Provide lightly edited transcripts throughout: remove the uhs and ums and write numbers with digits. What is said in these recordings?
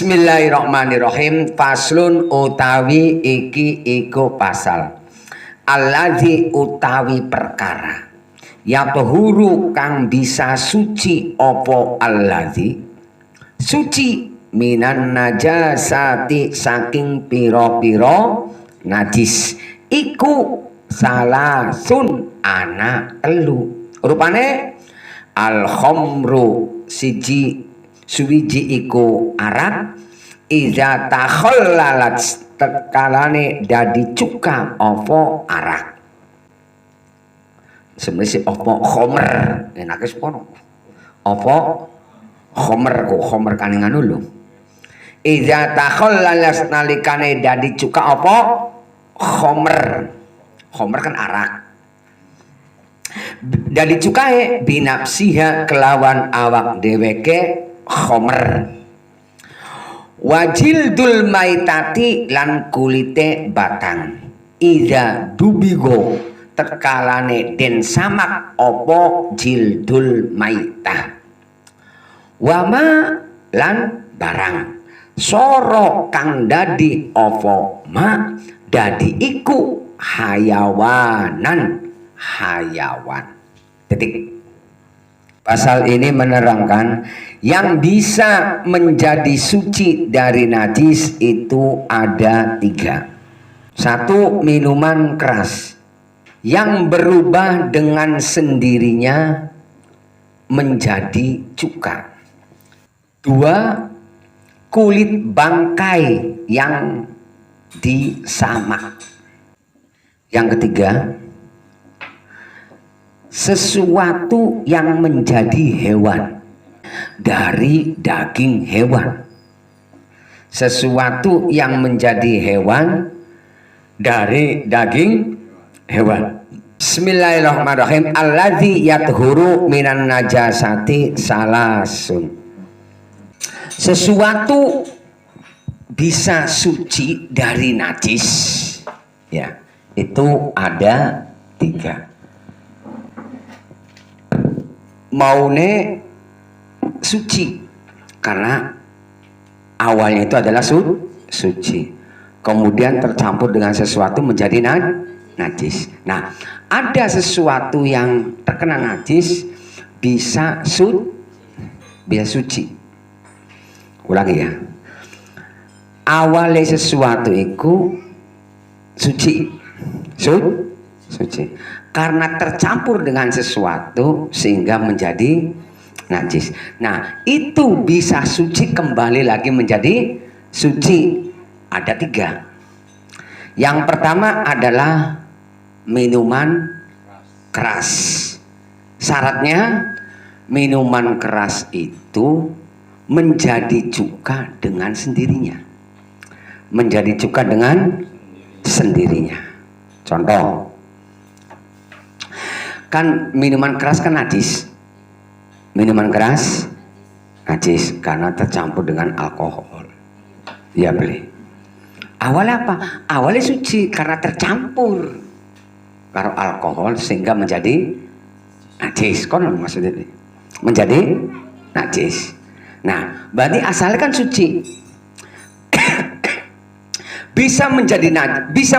Bismillahirrahmanirrahim. Faslun utawi iki iku pasal. Alladzi utawi perkara yatuhuru kang bisa suci opo alladzi suci minan najasati saking piro-piro najis iku salasun ana telu rupane al khamru siji suwiji iku arak iza takhallalat tekalane dadi cuka apa arak sebenarnya apa khomer enake sepono apa khomer kok khomer kaning anu lho iza takhallalat nalikane dadi cuka apa khomer khomer kan arak dadi cukae binapsiha kelawan awak dheweke khomer wajildul maitati lan kulite batang iza dubigo tekalane den samak opo jildul maitah wama lan barang soro kang dadi opo ma dadi iku hayawanan hayawan. Titik. Pasal ini menerangkan yang bisa menjadi suci dari najis itu ada 3. 1, minuman keras yang berubah dengan sendirinya menjadi cuka. 2, kulit bangkai yang disamak. Yang ketiga, sesuatu yang menjadi hewan dari daging hewan. Sesuatu yang menjadi hewan dari daging hewan. Bismillahirrahmanirrahim. Alladzi yathuru minan najasati salasun. Sesuatu bisa suci dari najis. Ya, itu ada 3. Maune suci karena awalnya itu adalah suci, kemudian tercampur dengan sesuatu menjadi najis. Nah, ada sesuatu yang terkena najis bisa suci. Ulangi ya, awalnya sesuatu itu suci karena tercampur dengan sesuatu sehingga menjadi najis. Nah, itu bisa suci kembali lagi menjadi suci. Ada 3. Yang pertama adalah minuman keras. Syaratnya minuman keras itu menjadi cuka dengan sendirinya. Menjadi cuka dengan sendirinya. Contoh, kan minuman keras kan najis. Minuman keras najis karena tercampur dengan alkohol. Ya beli. Awalnya apa? Awalnya suci karena tercampur karo alkohol sehingga menjadi najis. Konon maksudnya menjadi najis. Nah, berarti asalnya kan suci. bisa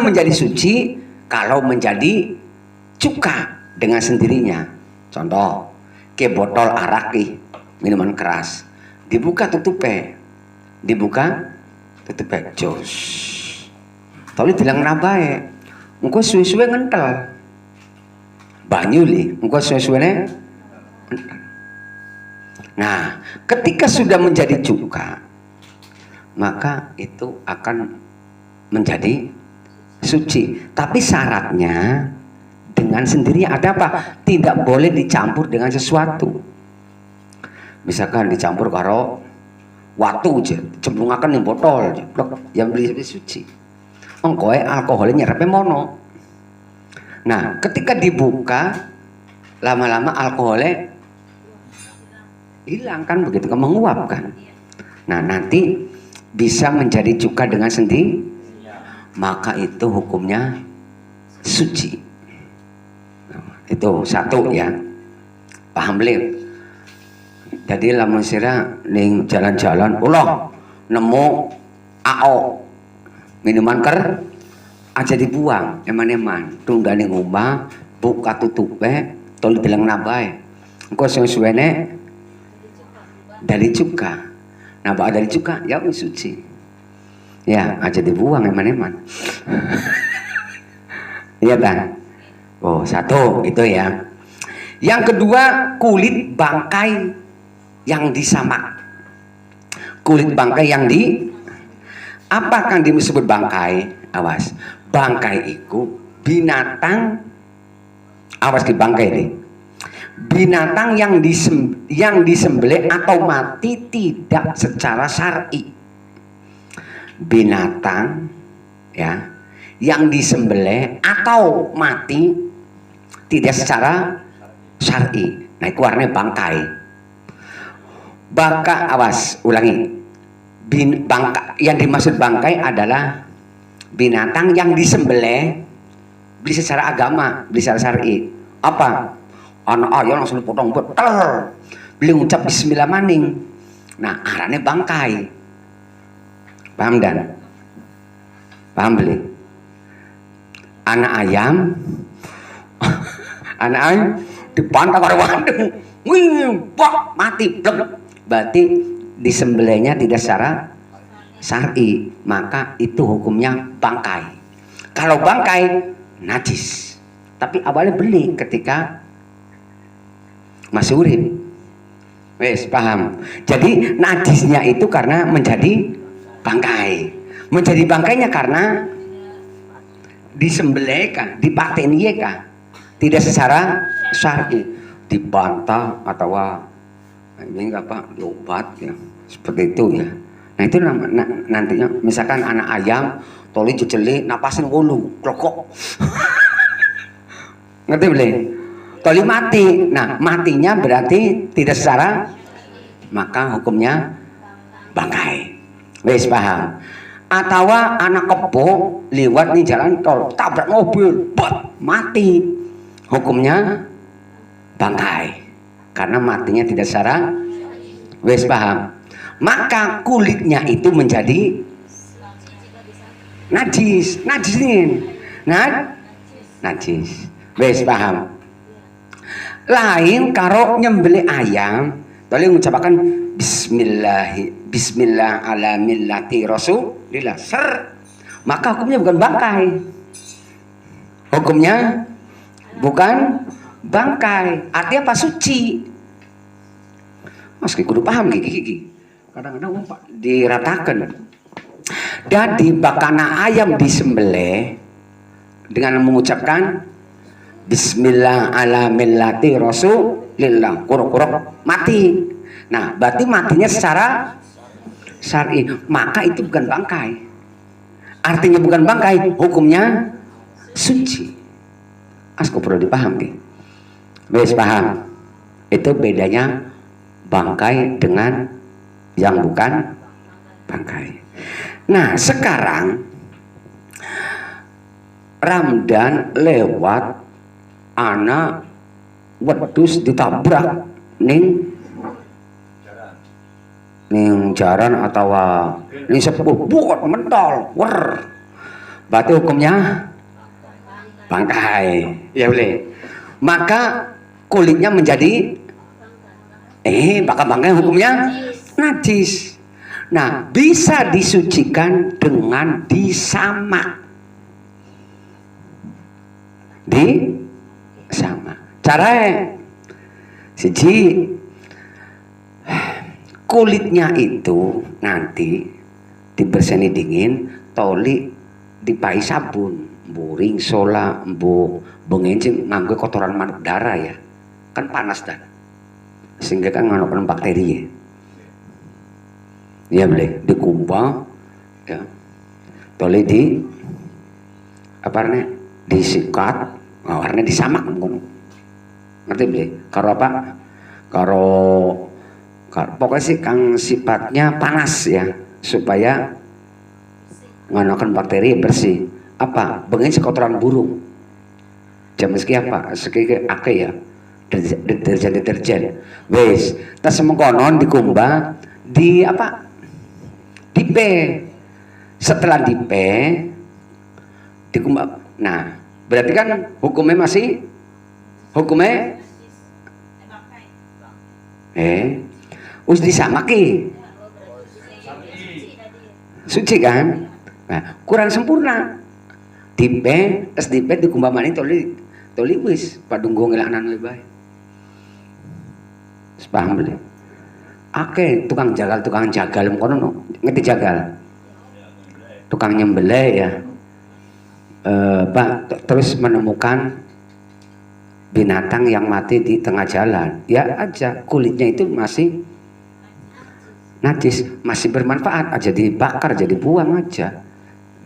menjadi suci kalau menjadi cuka dengan sendirinya. Contoh, ke botol arak minuman keras, dibuka tutupnya, jos. Tapi bilang nabae, engko suwe-suwe ngentel. Banyu engko suwe-suwene. Nah, ketika sudah menjadi cuka, maka itu akan menjadi suci. Tapi syaratnya dengan sendirinya ada apa? Tidak boleh dicampur dengan sesuatu. Misalkan dicampur karo watu aja, cemplungaken ning botol, yang beli suci. Engkoe alkoholnya nyerepe mono. Nah, ketika dibuka lama-lama alkoholnya hilang kan begitu, menguap kan. Nah, nanti bisa menjadi cuka dengan sendiri, maka itu hukumnya suci. Itu 1 ya, paham belum? Jadi lamun sira ning jalan-jalan, Allah nemu AO minuman aja dibuang eman-eman tunggane ngomah buka tutupe tol bilang nabae engko suwene dari cuka nah bawa dari cuka ya suci ya aja dibuang eman-eman iya kan oh satu itu ya yang kedua kulit bangkai yang disamak kulit bangkai yang apa kan disebut bangkai awas bangkai itu binatang awas di bangkai ini binatang yang disembelih atau mati tidak secara syar'i binatang ya yang disembelih atau mati tidak secara syar'i nah itu warnanya bangkai awas ulangi yang dimaksud bangkai adalah binatang yang disembelih beli secara agama, beli secara syar'i. Apa? Anak ayah langsung dipotong betel. Beli ngucap bismillah maning. Nah, arane bangkai. Paham dan? Paham beli? Anak ayam anak ayam dipantang karo wadeng. Wih, mati blek. Berarti disembelihnya tidak secara syar'i, maka itu hukumnya bangkai. Kalau bangkai najis, tapi awalnya beli ketika masih urip. Wes paham. Jadi najisnya itu karena menjadi bangkai. Menjadi bangkainya karena disembelih kan, dipateni kan, tidak secara syar'i, dibantah atau ini apa diobat ya seperti itu ya. Nah itu nantinya misalkan anak ayam toli jejeli napasin wulu klokok ngerti boleh toli mati nah matinya berarti tidak secara maka hukumnya bangkai wes paham atau anak kebo lewat nih jalan tol tabrak mobil mati hukumnya bangkai karena matinya tidak secara wes paham maka kulitnya itu menjadi najis najis wes paham lain karo nyembelih ayam boleh mengucapkan bismillah ala millati rasulillah maka hukumnya bukan bangkai hukumnya bukan bangkai artinya apa suci mas kudu paham gigi kadang-kadang diratakan jadi bakana ayam disembelih dengan mengucapkan bismillah ala millati rasulillah kuruk-kuruk mati nah berarti matinya secara syar'i maka itu bukan bangkai artinya bukan bangkai hukumnya suci asku perlu dipahami wes paham itu bedanya bangkai dengan yang bukan bangkai. Nah sekarang Ramdan lewat anak wedus ditabrak ning jaran atau ning sepuh buat mentol berarti hukumnya bangkai ya boleh maka kulitnya menjadi bangkai hukumnya najis. Nah, bisa disucikan dengan disamak. Caranya siji kulitnya itu nanti dibersihkan dingin, toli dipai sabun, buring sola, bengencing nganggo kotoran manuk darah ya. Kan panas dan. Sehingga kan nganokan bakteri ya. Ya boleh dikumpah ya boleh disikat warnanya disamak ngerti boleh karo apa karo pokoknya sih kang sifatnya panas ya supaya nganokan bakteri bersih apa bengen kotoran burung jam meski apa seki ake ya deterjen wes tas semengkonon dikumbah di apa Dipe. Setelah dipe, dikumbah. Nah, berarti kan hukumnya us disamaki. Suci kan? Nah, kurang sempurna. Dipe, terus dipe dikumbah mani toli wis padunggo ngelanan lebih baik. Paham beli? Oke, tukang jagal mengkono no. Ngerti jagal? Tukang nyembelih ya. Pak terus menemukan binatang yang mati di tengah jalan. Ya aja kulitnya itu masih najis, masih bermanfaat aja dibakar, jadi buang aja.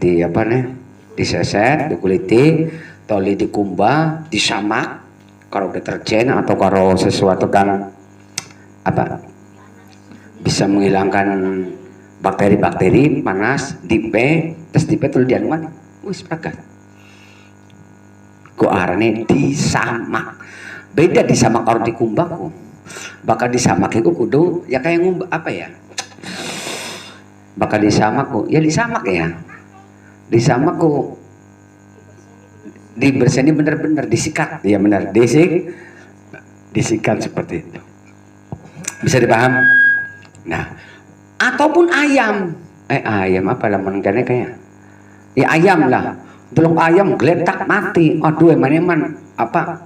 Di apa nih? Diseset, dikuliti, toli dikumbah, disamak karo deterjen atau karo sesuatu kan apa bisa menghilangkan bakteri-bakteri panas, dipe, terus dipe tuli dianuan, wis pragat. Ku arane disamak. Beda disamak karo dikumbah ku. Bakal disamak itu kudu ya kayak ngumbah apa ya? Bakal disamak ku, ya disamak ya. Disamak ku dibersihkan bener-bener disikat, ya benar, disikat seperti itu. Bisa dipaham? Nah, ataupun ayam. Ayam apa lamun kene kayak? Ya ayam lah. Delok ayam geletak mati. Aduh eman apa?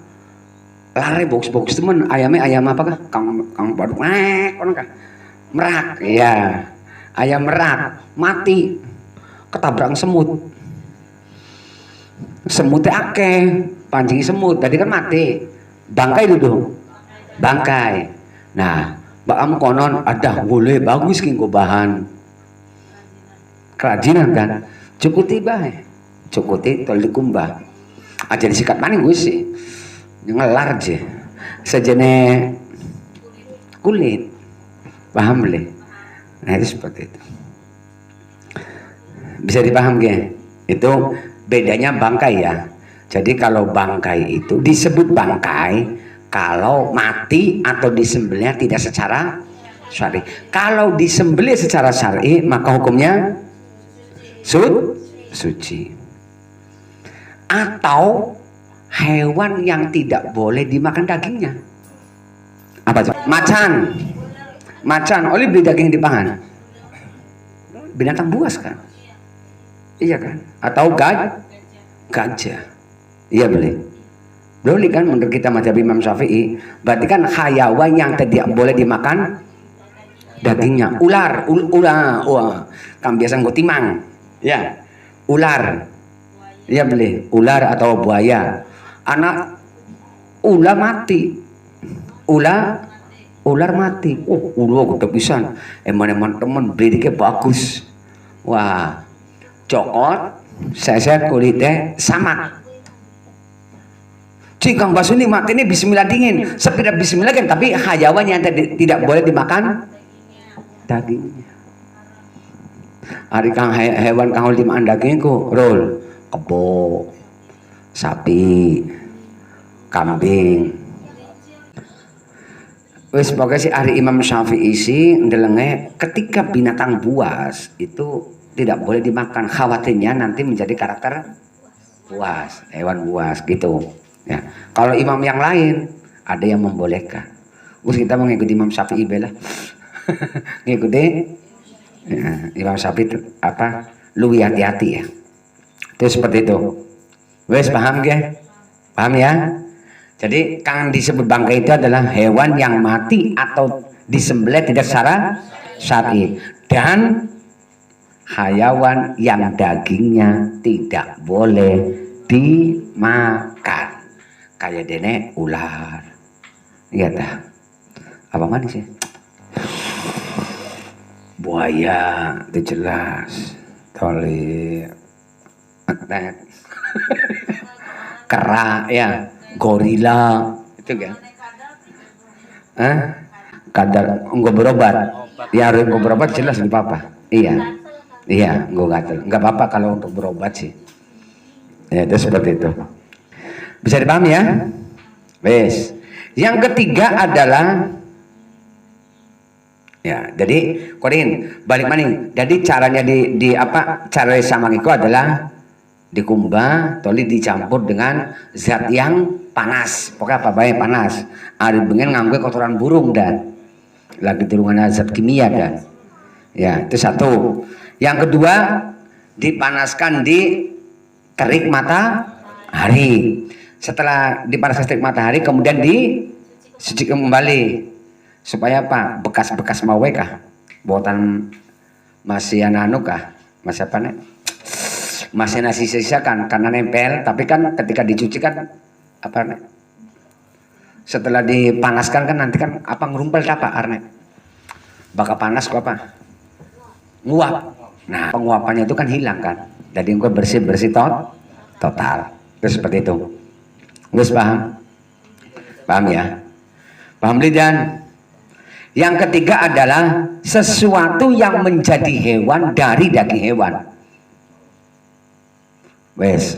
Lare box temen ayamnya ayam apa kah? Kang baduk kono kah? Merak. Ya. Ayam merak mati. Ketabrak semut. Semutnya akeh, pancing semut. Tadi kan mati. Bangkai dulu. Bangkai. Nah, Mbak konon ada boleh bagus kingko bahan kerajinan kan cukuti bae cukuti tol dikumbah aja disikat maning gue sih ngelar aja sejene kulit paham boleh. Nah itu seperti itu bisa dipaham gak? Itu bedanya bangkai ya. Jadi kalau bangkai itu disebut bangkai kalau mati atau disembelih tidak secara syar'i. Kalau disembelih secara syar'i maka hukumnya suci. Atau hewan yang tidak boleh dimakan dagingnya. Apa itu? Macan, oleh beli daging dipangan. Binatang buas kan? Iya kan? Atau gajah. Iya boleh. Boleh kan menurut kita mazhab Imam Syafi'i, berarti kan hayawan yang tidak boleh dimakan dagingnya. Ular, wah, kan biasa nggo timang. Ya. Ular. Ya boleh, ular atau buaya. Anak ular mati. Ular mati. Oh, ular gede pisan. Eman temen bridike bagus. Wah. Cokot, seset kulitnya samak. Kang Basuni mati ini bismillah dingin. Sepeda bismillah kan, tapi hayawan yang tidak boleh dimakan dagingnya. Hari kang hewan kang dimakan dagingku, rol, kebo, sapi, kambing. Wes pokoknya si hari Imam Syafi'i sih ndelenge ketika binatang buas itu tidak boleh dimakan, khawatirnya nanti menjadi karakter buas, hewan buas gitu. Ya, kalau imam yang lain ada yang membolehkan. Terus kita mengikuti Imam Syafi'i bela, ngikuti ya, Imam Syafi'i apa? Lu hati-hati ya. Itu seperti itu. Wes paham ya? Paham ya? Jadi kang disebut bangkai itu adalah hewan yang mati atau disembelih tidak secara syar'i dan hayawan yang dagingnya tidak boleh dimakan. Kayak dene ular, iya dah. Apa manis ya? Buaya, itu jelas. Toli, kera, ya, gorila, itu kan? Kadal, enggak berobat. Ya harus enggak berobat jelas nggak apa-apa. Iya, nggak apa-apa kalau untuk berobat sih. Ya itu seperti itu. Bisa dipahami ya? Wes. Yang ketiga adalah Ya, jadi korin balik maning. Jadi caranya di apa? Cara samangiko adalah dikumbah, toli dicampur dengan zat yang panas. Pokoknya apa baik panas. Ari bengen nganggo kotoran burung dan lagi turungan zat kimia dan. Ya, itu satu. Yang kedua, dipanaskan di terik matahari. Setelah dipanaskan terik matahari kemudian disucikan kembali. Supaya apa? Bekas-bekas mawe kah? Buatan masih anu kah? Masih apa nih? Masih nasi sisa kan karena nempel, tapi kan ketika dicuci kan apa nih? Setelah dipanaskan kan nanti kan apa ngerumpel apa arne? Bakal panas kok apa? Nguap. Nah, penguapannya itu kan hilang kan. Jadi engkau bersih-bersih total. Terus seperti itu. Gus paham? Paham ya? Paham Lidan? Yang ketiga adalah sesuatu yang menjadi hewan dari daging hewan. Wes,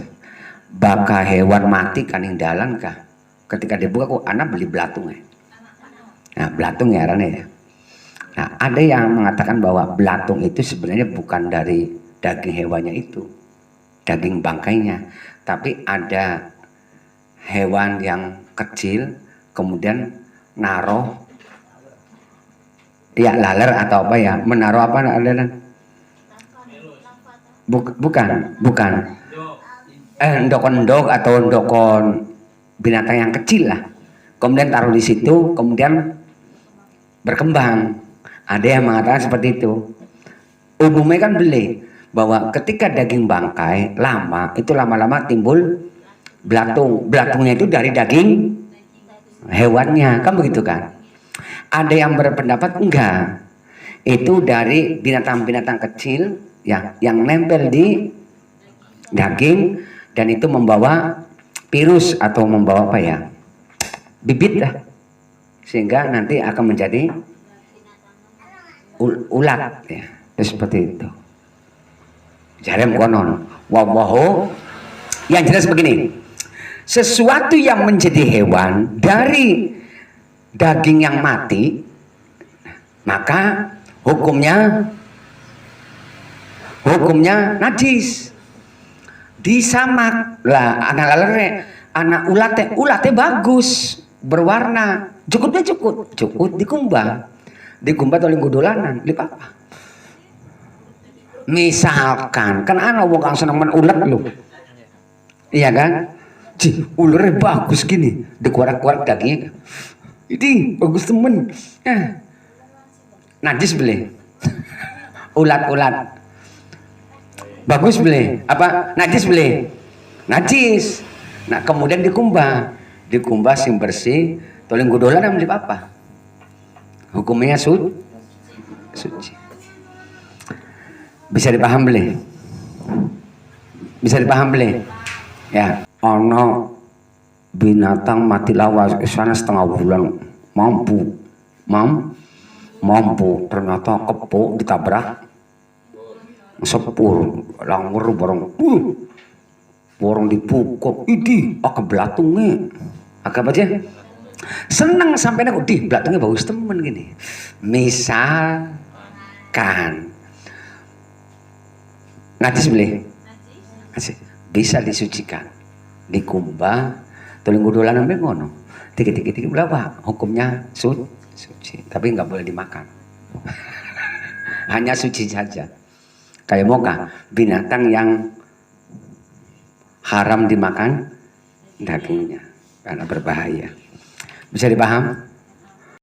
baka hewan mati kaning dalan kah? Ketika dibuka kok anak beli belatung ya. Nah, belatung ya rane ya. Nah, ada yang mengatakan bahwa belatung itu sebenarnya bukan dari daging hewannya itu, daging bangkainya, tapi ada hewan yang kecil kemudian naruh ya laler atau apa ya, menaruh apa adalah bukan endok-endok atau endokon binatang yang kecil lah, kemudian taruh di situ kemudian berkembang. Ada yang mengatakan seperti itu. Umumnya kan beli bahwa ketika daging bangkai lama itu lama-lama timbul belatung. Belatungnya itu dari daging hewannya kan begitu kan. Ada yang berpendapat enggak, itu dari binatang-binatang kecil ya, yang nempel di daging dan itu membawa virus atau membawa apa ya, bibit lah, sehingga nanti akan menjadi ulat ya, seperti itu. Jarem konon, wawaho. Yang jelas begini, sesuatu yang menjadi hewan dari daging yang mati, maka hukumnya najis. Disamak lah anak lalere, anak ulate bagus, berwarna, cukut dikumbah oleh gudolanan, lip apa? Misalkan kan anak wong kang seneng men ulet lu, iya kan? Ulernya bagus gini, dikuarak-kuarak dagingnya. Ini bagus temen. Najis beli. Ulat-ulat. Bagus beli. Apa? Najis beli. Najis. Nah kemudian dikumbah sing bersih. Tolong godolan beli apa? Hukumnya suci. Bisa dipaham beli? Bisa dipaham beli? Ya. Ono binatang mati lawas sana setengah bulan mampu ternyata kepuk ditabrak sepur langgur borong dipukul idi ke belatungnya agak aja seneng sampai nak di belatungnya bagus temen gini misalkan najis beli bisa disucikan dikumbah tuling gudolan sampai ngono dikit berapa hukumnya suci tapi nggak boleh dimakan hanya suci saja kayak moka binatang yang haram dimakan dagingnya karena berbahaya. Bisa dipaham?